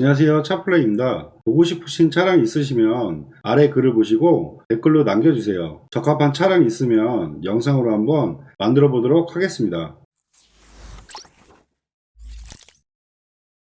안녕하세요, 차플레이입니다. 보고 싶으신 차량 있으시면 아래 글을 보시고 댓글로 남겨주세요. 적합한 차량 있으면 영상으로 한번 만들어 보도록 하겠습니다.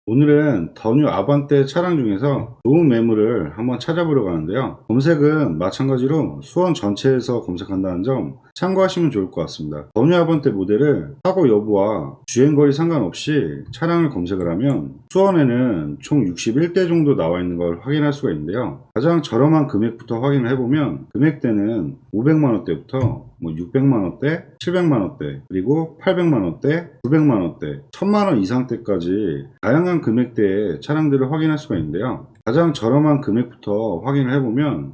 오늘은 더 뉴 아반떼 차량 중에서 좋은 매물을 한번 찾아보려고 하는데요. 검색은 마찬가지로 수원 전체에서 검색한다는 점 참고하시면 좋을 것 같습니다. 더 뉴 아반떼 모델을 사고 여부와 주행거리 상관없이 차량을 검색을 하면 수원에는 총 61대 정도 나와 있는 걸 확인할 수가 있는데요. 가장 저렴한 금액부터 확인을 해보면 금액대는 500만원대부터 600만원대, 700만원대, 그리고 800만원대, 900만원대, 1000만원 이상대까지 다양한 금액대의 차량들을 확인할 수가 있는데요. 가장 저렴한 금액부터 확인을 해보면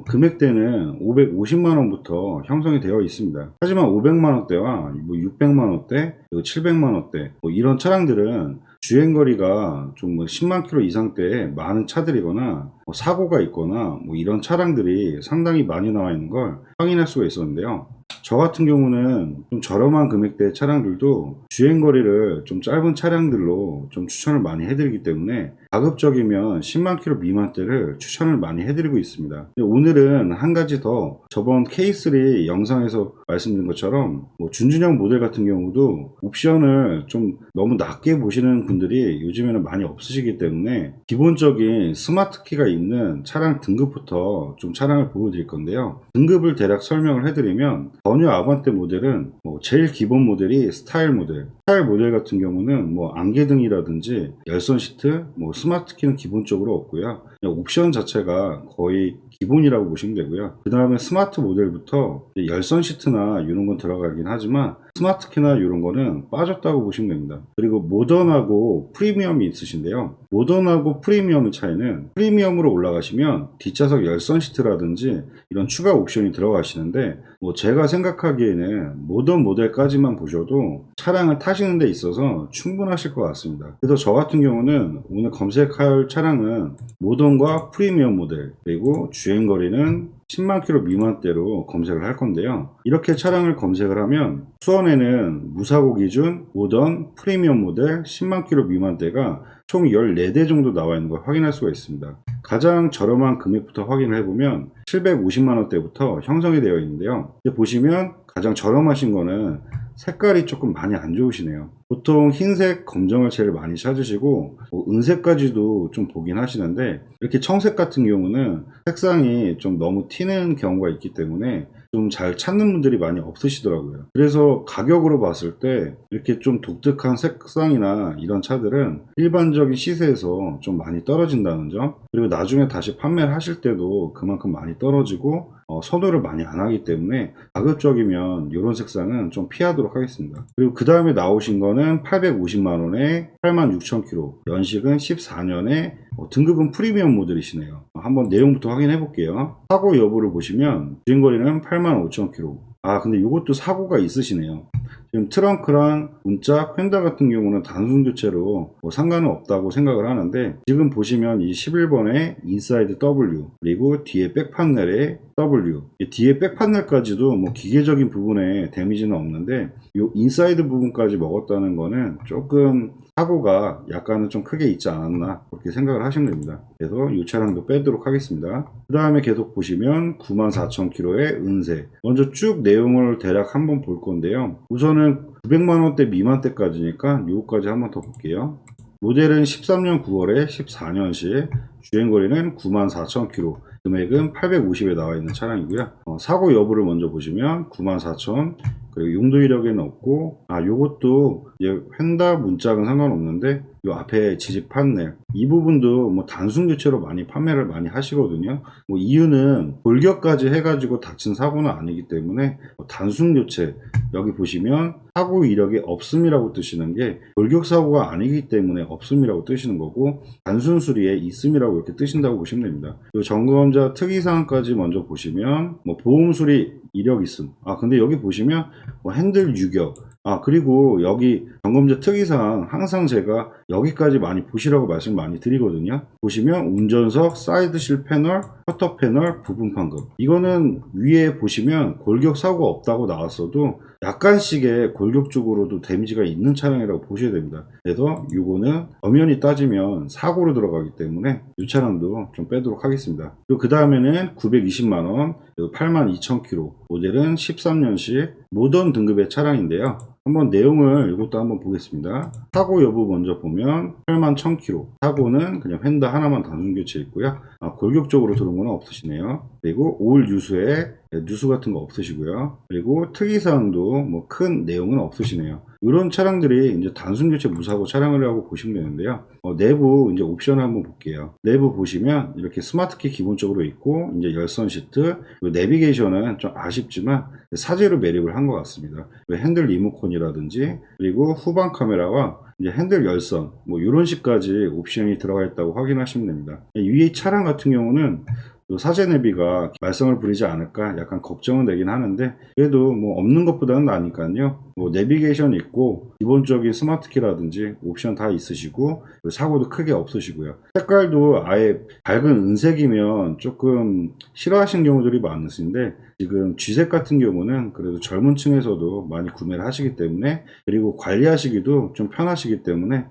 금액대는 550만원부터 형성이 되어 있습니다. 하지만 500만원대와 600만원대, 그리고 700만원대 이런 차량들은 주행거리가 좀 10만 킬로 이상대의 많은 차들이거나 사고가 있거나 이런 차량들이 상당히 많이 나와 있는 걸 확인할 수가 있었는데요. 저 같은 경우는 좀 저렴한 금액대의 차량들도 주행거리를 좀 짧은 차량들로 좀 추천을 많이 해드리기 때문에 가급적이면 10만 킬로 미만대를 추천을 많이 해드리고 있습니다. 오늘은 한 가지 더, 저번 K3 영상에서 말씀드린 것처럼 준준형 모델 같은 경우도 옵션을 좀 너무 낮게 보시는 분들이 요즘에는 많이 없으시기 때문에 기본적인 스마트 키가 있는 차량 등급부터 좀 차량을 보여드릴 건데요. 등급을 대략 설명을 해드리면 더 뉴 아반떼 모델은 제일 기본 모델이 스타일 모델 같은 경우는 안개등이라든지 열선 시트, 스마트 키는 기본적으로 없고요. 옵션 자체가 거의 기본이라고 보시면 되고요. 그 다음에 스마트 모델부터 열선 시트나 이런 건 들어가긴 하지만 스마트 키나 이런 거는 빠졌다고 보시면 됩니다. 그리고 모던하고 프리미엄이 있으신데요. 모던하고 프리미엄의 차이는 프리미엄으로 올라가시면 뒷좌석 열선 시트라든지 이런 추가 옵션이 들어가시는데 제가 생각하기에는 모던 모델까지만 보셔도 차량을 타시는 데 있어서 충분하실 것 같습니다. 그래서 저 같은 경우는 오늘 검색할 차량은 모던과 프리미엄 모델, 그리고 주행거리는 10만 킬로 미만대로 검색을 할 건데요. 이렇게 차량을 검색을 하면 수원에는 무사고 기준 모던 프리미엄 모델 10만 킬로 미만대가 총 14대 정도 나와 있는 걸 확인할 수가 있습니다. 가장 저렴한 금액부터 확인을 해보면 750만원대부터 형성이 되어 있는데요. 보시면 가장 저렴하신 거는 색깔이 조금 많이 안 좋으시네요. 보통 흰색, 검정을 제일 많이 찾으시고 은색까지도 좀 보긴 하시는데 이렇게 청색 같은 경우는 색상이 좀 너무 튀는 경우가 있기 때문에 좀 잘 찾는 분들이 많이 없으시더라고요. 그래서 가격으로 봤을 때 이렇게 좀 독특한 색상이나 이런 차들은 일반적인 시세에서 좀 많이 떨어진다는 점, 그리고 나중에 다시 판매를 하실 때도 그만큼 많이 떨어지고 선호를 많이 안 하기 때문에 가급적이면 이런 색상은 좀 피하도록 하겠습니다. 그리고 그 다음에 나오신 거는 850만원에 86,000km, 연식은 14년에 등급은 프리미엄 모델이시네요. 한번 내용부터 확인해 볼게요. 사고 여부를 보시면 주행거리는 85,000km. 근데 이것도 사고가 있으시네요. 지금 트렁크랑 문짝, 휀다 같은 경우는 단순 교체로 상관은 없다고 생각을 하는데 지금 보시면 이 11번에 인사이드 W, 그리고 뒤에 백 판넬에 W, 뒤에 백 판넬까지도 기계적인 부분에 데미지는 없는데 이 인사이드 부분까지 먹었다는 거는 조금 사고가 약간은 좀 크게 있지 않았나 그렇게 생각을 하시면 됩니다. 그래서 이 차량도 빼도록 하겠습니다. 그 다음에 계속 보시면 94,000km의 은색, 먼저 쭉 내용을 대략 한번 볼 건데요. 우선은 900만원대 미만대까지니까 요거까지 한번 더 볼게요. 모델은 13년 9월에 14년식, 주행거리는 94,000km, 금액은 850에 나와 있는 차량이고요. 사고 여부를 먼저 보시면 94,000, 그리고 용도 이력에는 없고 요것도 휀다 문짝은 상관없는데 요 앞에 지지 판넬 이 부분도 단순 교체로 많이 판매를 많이 하시거든요. 이유는 골격까지 해가지고 다친 사고는 아니기 때문에 단순 교체, 여기 보시면 사고 이력이 없음이라고 뜨시는 게 골격 사고가 아니기 때문에 없음이라고 뜨시는 거고 단순 수리에 있음이라고 이렇게 뜨신다고 보시면 됩니다. 이 점검자 특이사항까지 먼저 보시면 보험 수리 이력 있음. 근데 여기 보시면 핸들 유격, 그리고 여기 점검자 특이사항 항상 제가 여기까지 많이 보시라고 말씀 많이 드리거든요. 보시면 운전석, 사이드실 패널, 커터 패널, 부분 판금. 이거는 위에 보시면 골격 사고가 없다고 나왔어도 약간씩의 골격 쪽으로도 데미지가 있는 차량이라고 보셔야 됩니다. 그래서 이거는 엄연히 따지면 사고로 들어가기 때문에 이 차량도 좀 빼도록 하겠습니다. 그리고 그 다음에는 920만원, 82,000km, 모델은 13년식 모던 등급의 차량인데요. 한번 내용을 이것도 한번 보겠습니다. 사고 여부 먼저 보면 81,000km, 사고는 그냥 휀다 하나만 단순 교체 있고요. 골격 쪽으로 들어온 건 없으시네요. 그리고 올 유수에 누수 같은 거 없으시고요. 그리고 특이사항도 뭐 큰 내용은 없으시네요. 이런 차량들이 이제 단순 교체 무사고 차량이라고 보시면 되는데요. 내부 이제 옵션을 한번 볼게요. 내부 보시면 이렇게 스마트키 기본적으로 있고, 이제 열선 시트, 내비게이션은 좀 아쉽지만 사제로 매립을 한 것 같습니다. 핸들 리모컨이라든지, 그리고 후방 카메라와 이제 핸들 열선, 뭐 이런 식까지 옵션이 들어가 있다고 확인하시면 됩니다. 이 차량 같은 경우는 사제 내비가 말썽을 부리지 않을까 약간 걱정은 되긴 하는데, 그래도 뭐 없는 것보다는 나으니까요. 뭐 내비게이션 있고 기본적인 스마트키라든지 옵션 다 있으시고, 사고도 크게 없으시고요. 색깔도 아예 밝은 은색이면 조금 싫어하시는 경우들이 많으신데, 지금 G색 같은 경우는 그래도 젊은 층에서도 많이 구매를 하시기 때문에, 그리고 관리하시기도 좀 편하시기 때문에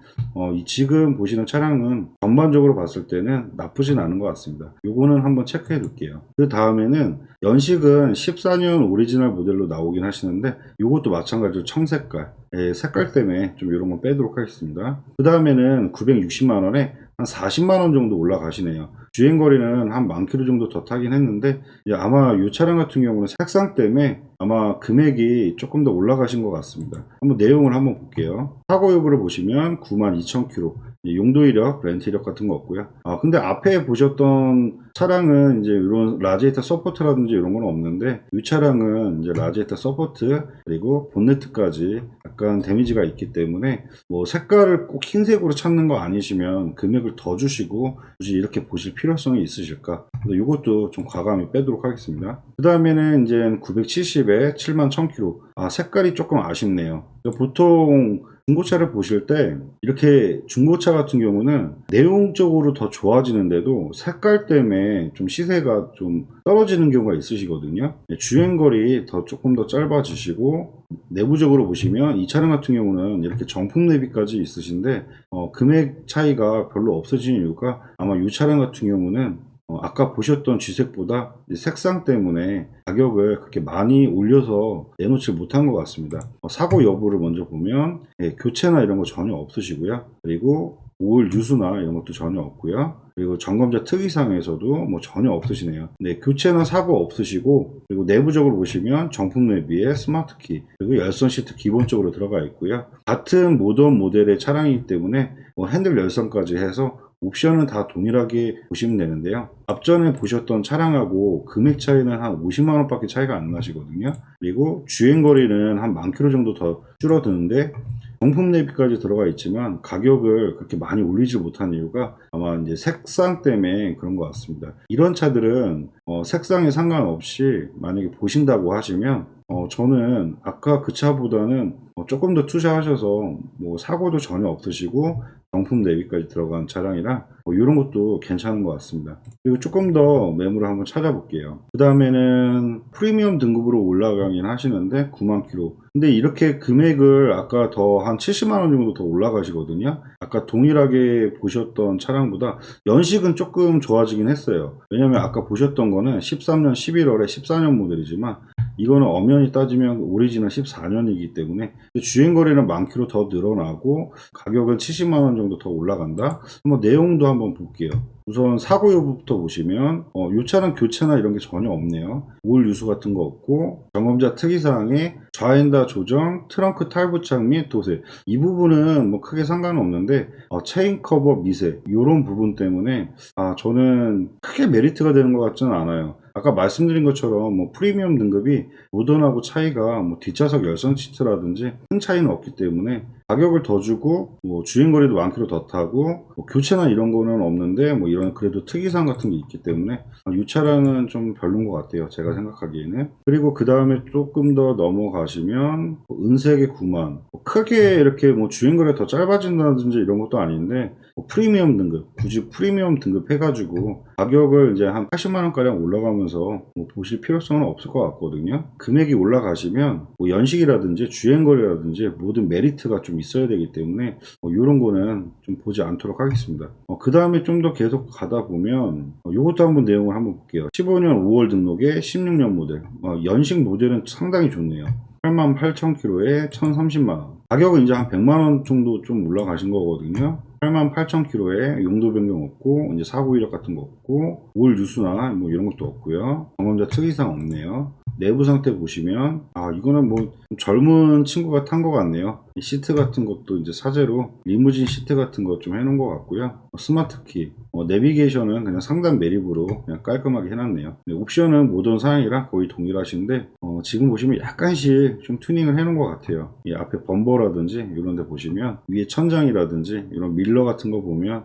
이 지금 보시는 차량은 전반적으로 봤을 때는 나쁘진 않은 것 같습니다. 요거는 한번 체크해 둘게요. 그 다음에는 연식은 14년 오리지널 모델로 나오긴 하시는데, 요것도 마찬가지로 청색깔, 색깔 때문에 좀 이런 건 빼도록 하겠습니다. 그 다음에는 960만원에 한 40만원 정도 올라가시네요. 주행거리는 한 10,000km 정도 더 타긴 했는데, 이제 아마 이 차량 같은 경우는 색상 때문에 아마 금액이 조금 더 올라가신 것 같습니다. 한번 내용을 한번 볼게요. 사고 여부를 보시면 92,000km, 용도 이력, 렌트 이력 같은 거 없고요. 근데 앞에 보셨던 차량은 이제 이런 라지에이터 서포트라든지 이런 건 없는데, 이 차량은 이제 라지에이터 서포트, 그리고 본네트까지 약간 데미지가 있기 때문에 뭐 색깔을 꼭 흰색으로 찾는 거 아니시면 금액을 더 주시고 굳이 이렇게 보실 필요성이 있으실까? 이것도 좀 과감히 빼도록 하겠습니다. 그 다음에는 이제 970에 71,000km. 색깔이 조금 아쉽네요. 보통 중고차를 보실 때 이렇게 중고차 같은 경우는 내용적으로 더 좋아지는데도 색깔 때문에 좀 시세가 좀 떨어지는 경우가 있으시거든요. 주행거리 조금 더 짧아지시고, 내부적으로 보시면 이 차량 같은 경우는 이렇게 정품 내비까지 있으신데 금액 차이가 별로 없어지는 이유가, 아마 이 차량 같은 경우는 아까 보셨던 G색보다 색상 때문에 가격을 그렇게 많이 올려서 내놓지 못한 것 같습니다. 사고 여부를 먼저 보면 교체나 이런 거 전혀 없으시고요. 그리고 올 유수나 이런 것도 전혀 없고요. 그리고 점검자 특이사항에서도 뭐 전혀 없으시네요. 교체나 사고 없으시고, 그리고 내부적으로 보시면 정품 내비에 스마트키, 그리고 열선 시트 기본적으로 들어가 있고요. 같은 모던 모델의 차량이기 때문에 핸들 열선까지 해서 옵션은 다 동일하게 보시면 되는데요. 앞전에 보셨던 차량하고 금액 차이는 한 50만원 밖에 차이가 안 나시거든요. 그리고 주행거리는 한 10,000km 정도 더 줄어드는데, 정품 내비까지 들어가 있지만 가격을 그렇게 많이 올리지 못한 이유가 아마 이제 색상 때문에 그런 것 같습니다. 이런 차들은 색상에 상관없이 만약에 보신다고 하시면 저는 아까 그 차보다는 조금 더 투자하셔서 뭐 사고도 전혀 없으시고 정품 내비까지 들어간 차량이라 이런 것도 괜찮은 것 같습니다. 그리고 조금 더 매물을 한번 찾아볼게요. 그 다음에는 프리미엄 등급으로 올라가긴 하시는데 90,000km. 근데 이렇게 금액을 아까 더 한 70만원 정도 더 올라가시거든요. 아까 동일하게 보셨던 차량보다 연식은 조금 좋아지긴 했어요. 왜냐면 아까 보셨던 거는 13년 11월에 14년 모델이지만 이거는 엄연히 따지면 오리지널 14년이기 때문에 주행거리는 10,000km 더 늘어나고 가격은 70만원 정도 더 올라간다. 한번 내용도 한번 볼게요. 우선 사고 여부부터 보시면 이 차는 교체나 이런 게 전혀 없네요. 올 유수 같은 거 없고, 점검자 특이사항에 좌엔다 조정, 트렁크 탈부착 및 도색, 이 부분은 뭐 크게 상관은 없는데 체인 커버 미세 이런 부분 때문에 저는 크게 메리트가 되는 것 같지는 않아요. 아까 말씀드린 것처럼 뭐 프리미엄 등급이 모던하고 차이가 뭐 뒷좌석 열선 시트라든지 큰 차이는 없기 때문에 가격을 더 주고 뭐 주행거리도 많킬로 더 타고 뭐 교체나 이런 거는 없는데 뭐 이런 그래도 특이사항 같은 게 있기 때문에 이 차량은 좀 별론 것 같아요, 제가 생각하기에는. 그리고 그 다음에 조금 더 넘어가시면 뭐 은색의 9만, 뭐 크게 이렇게 뭐 주행거리가 더 짧아진다든지 이런 것도 아닌데 뭐 프리미엄 등급, 굳이 프리미엄 등급 해가지고 가격을 이제 한 80만원가량 올라가면서 뭐 보실 필요성은 없을 것 같거든요. 금액이 올라가시면 뭐 연식이라든지 주행거리라든지 모든 메리트가 좀 있어야 되기 때문에 이런 거는 좀 보지 않도록 하겠습니다. 그 다음에 좀 더 계속 가다 보면 이것도 한번 내용을 한번 볼게요. 15년 5월 등록에 16년 모델, 연식 모델은 상당히 좋네요. 88,000km에 1,030만원. 가격은 이제 한 100만원 정도 좀 올라가신 거거든요. 88,000km에 용도 변경 없고, 이제 사고 이력 같은 거 없고, 올 누수나 뭐 이런 것도 없고요. 경험자 특이사항 없네요. 내부 상태 보시면, 이거는 뭐 젊은 친구가 탄 것 같네요. 이 시트 같은 것도 이제 사제로 리무진 시트 같은 거 좀 해놓은 것 같고요. 스마트키, 내비게이션은 그냥 상단 매립으로 그냥 깔끔하게 해놨네요. 옵션은 모던 사양이랑 거의 동일하신데, 지금 보시면 약간씩 좀 튜닝을 해놓은 것 같아요. 이 앞에 범버라든지 이런 데 보시면 위에 천장이라든지 이런 밀러 같은 거 보면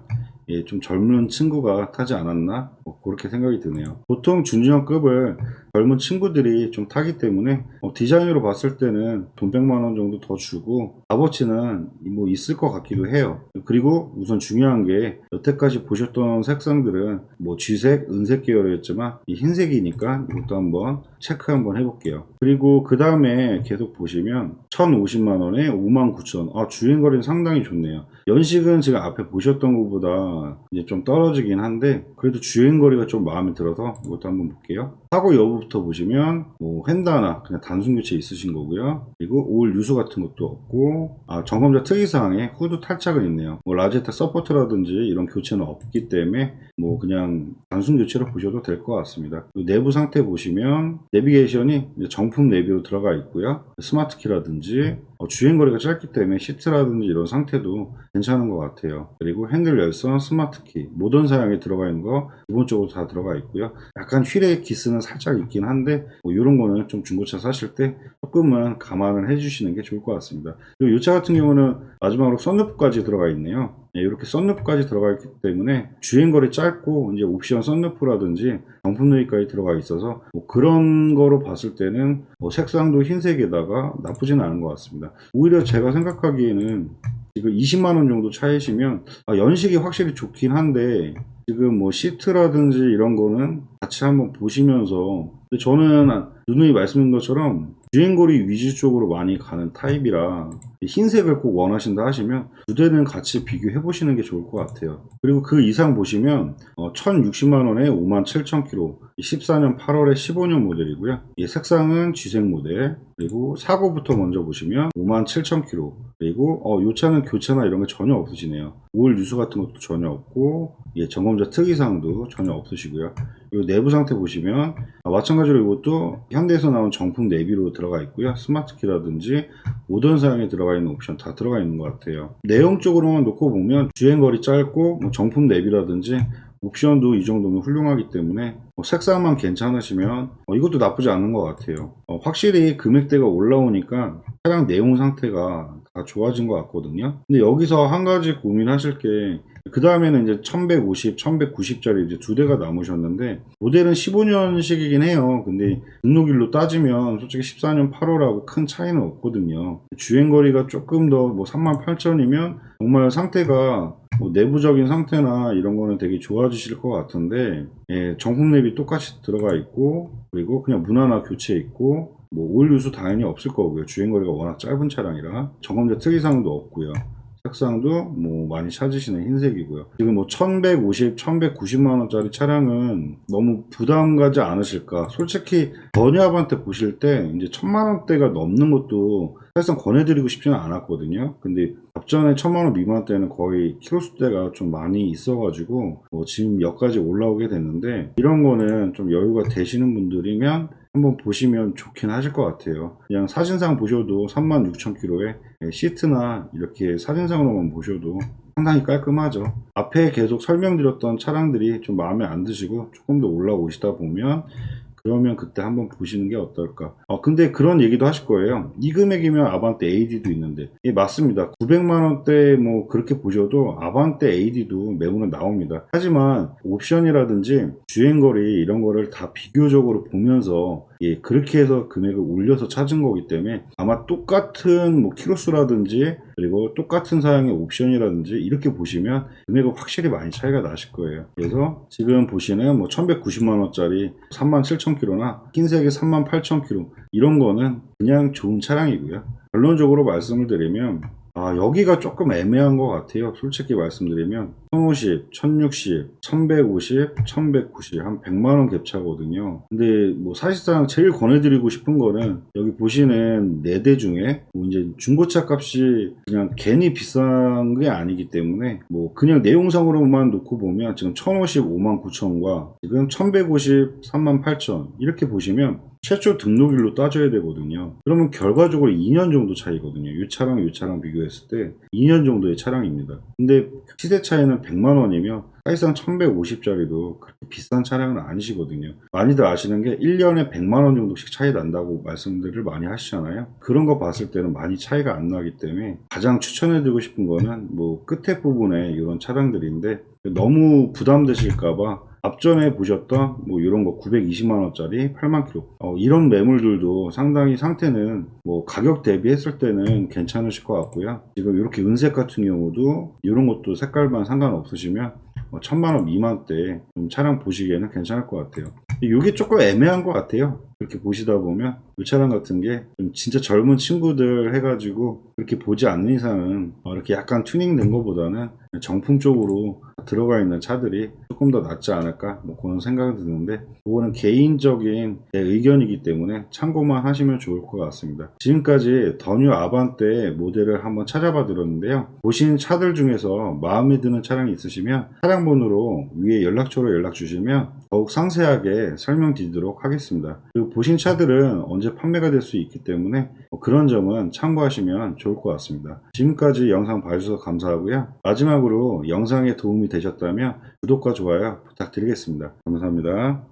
좀 젊은 친구가 타지 않았나 그렇게 생각이 드네요. 보통 준준형급을 젊은 친구들이 좀 타기 때문에 디자인으로 봤을 때는 돈 100만원 정도 더 주고 값어치는 뭐 있을 것 같기도 해요. 그리고 우선 중요한 게 여태까지 보셨던 색상들은 뭐 쥐색, 은색 계열이었지만 이 흰색이니까 이것도 한번 체크 한번 해볼게요. 그리고 그 다음에 계속 보시면 1,050만원에 59,000원. 주행거리는 상당히 좋네요. 연식은 지금 앞에 보셨던 것보다 이제 좀 떨어지긴 한데 그래도 주행거리가 좀 마음에 들어서 이것도 한번 볼게요. 사고 여부부터 보시면 뭐 휀다나 그냥 단순 교체 있으신 거고요. 그리고 올 유수 같은 것도 없고 점검자 특이사항에 후드 탈착은 있네요. 뭐 라제타 서포트라든지 이런 교체는 없기 때문에 뭐 그냥 단순 교체로 보셔도 될 것 같습니다. 내부 상태 보시면 내비게이션이 이제 정품 내비로 들어가 있고요. 스마트키라든지 주행거리가 짧기 때문에 시트라든지 이런 상태도 괜찮은 것 같아요. 그리고 핸들 열선, 스마트키, 모던 사양에 들어가 있는 거 기본적으로 다 들어가 있고요. 약간 휠의 기스는 살짝 있긴 한데 이런 거는 좀 중고차 사실 때 조금은 감안을 해주시는 게 좋을 것 같습니다. 그리고 이 차 같은 경우는 마지막으로 썬루프까지 들어가 있네요. 이렇게 썬루프까지 들어가 있기 때문에 주행거리 짧고 이제 옵션 썬루프라든지 정품 내비까지 들어가 있어서 뭐 그런 거로 봤을 때는 색상도 흰색에다가 나쁘지는 않은 것 같습니다. 오히려 제가 생각하기에는 지금 20만원 정도 차이시면 연식이 확실히 좋긴 한데 지금 뭐 시트라든지 이런 거는 같이 한번 보시면서 저는 누누이 말씀드린 것처럼 주행거리 위주 쪽으로 많이 가는 타입이라 흰색을 꼭 원하신다 하시면 두 대는 같이 비교해 보시는 게 좋을 것 같아요. 그리고 그 이상 보시면 1,060만원에 57,000km 14년 8월에 15년 모델이고요. 이 색상은 G색 모델. 그리고 사고부터 먼저 보시면 57,000km. 그리고 이 차는 교체나 이런 게 전혀 없으시네요. 올 유수 같은 것도 전혀 없고 점검자 특이사항도 전혀 없으시고요. 그리고 내부 상태 보시면 마찬가지로 이것도 현대에서 나온 정품 내비로 들어가 있고요. 스마트키라든지 모던 사양에 들어가 있는 옵션 다 들어가 있는 것 같아요. 내용적으로만 놓고 보면 주행거리 짧고 정품 내비라든지 옵션도 이 정도면 훌륭하기 때문에 색상만 괜찮으시면 이것도 나쁘지 않은 것 같아요. 확실히 금액대가 올라오니까 차량 내용 상태가 다 좋아진 것 같거든요. 근데 여기서 한 가지 고민하실 게 그 다음에는 이제 1150, 1190짜리 이제 두 대가 남으셨는데 모델은 15년식이긴 해요. 근데 등록일로 따지면 솔직히 14년 8월하고 큰 차이는 없거든요. 주행거리가 조금 더 뭐 38,000이면 정말 상태가 내부적인 상태나 이런 거는 되게 좋아지실 것 같은데 정품 내비 똑같이 들어가 있고 그리고 그냥 무난한 교체 있고 올 유수 당연히 없을 거고요. 주행거리가 워낙 짧은 차량이라 점검자 특이사항도 없고요. 색상도 뭐 많이 찾으시는 흰색이고요. 지금 1150, 1190만원짜리 차량은 너무 부담 가지 않으실까. 솔직히 버니아반떼 보실 때 이제 1000만원대가 넘는 것도 사실상 권해드리고 싶지는 않았거든요. 근데 앞전에 1000만원 미만대는 거의 키로수대가 좀 많이 있어가지고 지금 여기까지 올라오게 됐는데 이런 거는 좀 여유가 되시는 분들이면 한번 보시면 좋긴 하실 것 같아요. 그냥 사진상 보셔도 36,000km에 시트나 이렇게 사진상으로만 보셔도 상당히 깔끔하죠. 앞에 계속 설명드렸던 차량들이 좀 마음에 안 드시고 조금 더 올라오시다 보면 그러면 그때 한번 보시는 게 어떨까. 근데 그런 얘기도 하실 거예요. 이 금액이면 아반떼 AD도 있는데. 예, 맞습니다. 900만원대 뭐 그렇게 보셔도 아반떼 AD도 매물은 나옵니다. 하지만 옵션이라든지 주행거리 이런 거를 다 비교적으로 보면서 예, 그렇게 해서 금액을 올려서 찾은 거기 때문에 아마 똑같은 뭐 키로수라든지 그리고 똑같은 사양의 옵션이라든지 이렇게 보시면 금액은 확실히 많이 차이가 나실 거예요. 그래서 지금 보시는 뭐 1190만원짜리 37,000km나 흰색의 38,000km 이런 거는 그냥 좋은 차량이고요. 결론적으로 말씀을 드리면 여기가 조금 애매한 것 같아요. 솔직히 말씀드리면 1050, 1060, 1150, 1190 한 100만원 갭차거든요. 근데 뭐 사실상 제일 권해드리고 싶은 거는 여기 보시는 4대 중에 뭐 이제 중고차 값이 그냥 괜히 비싼 게 아니기 때문에 뭐 그냥 내용상으로만 놓고 보면 지금 1050 59,000과 지금 1150 38,000 이렇게 보시면 최초 등록일로 따져야 되거든요. 그러면 결과적으로 2년 정도 차이거든요. 이 차랑 비교했을 때 2년 정도의 차량입니다. 근데 시세 차이는 100만원이면 사실상 1150짜리도 그렇게 비싼 차량은 아니시거든요. 많이들 아시는 게 1년에 100만원 정도씩 차이 난다고 말씀들을 많이 하시잖아요. 그런 거 봤을 때는 많이 차이가 안 나기 때문에 가장 추천해드리고 싶은 거는 뭐 끝에 부분에 이런 차량들인데 너무 부담되실까봐 앞전에 보셨던 뭐 이런 거 920만원짜리 8만 킬로 이런 매물들도 상당히 상태는 뭐 가격 대비했을 때는 괜찮으실 것 같고요. 지금 이렇게 은색 같은 경우도 이런 것도 색깔만 상관없으시면 1000만원 미만대 좀 차량 보시기에는 괜찮을 것 같아요. 이게 조금 애매한 것 같아요. 이렇게 보시다 보면 이 차량 같은 게 좀 진짜 젊은 친구들 해가지고 그렇게 보지 않는 이상은 이렇게 약간 튜닝된 것보다는 정품 쪽으로 들어가 있는 차들이 조금 더 낫지 않을까 뭐 그런 생각이 드는데 그거는 개인적인 내 의견이기 때문에 참고만 하시면 좋을 것 같습니다. 지금까지 더 뉴 아반떼 모델을 한번 찾아봐 드렸는데요. 보신 차들 중에서 마음에 드는 차량이 있으시면 차량 번호로 위에 연락처로 연락 주시면 더욱 상세하게 설명드리도록 하겠습니다. 그리고 보신 차들은 언제 판매가 될 수 있기 때문에 그런 점은 참고하시면 좋을 것 같습니다. 지금까지 영상 봐주셔서 감사하고요. 마지막으로 영상에 도움이 되셨다면 구독과 좋아요 부탁드리겠습니다. 감사합니다.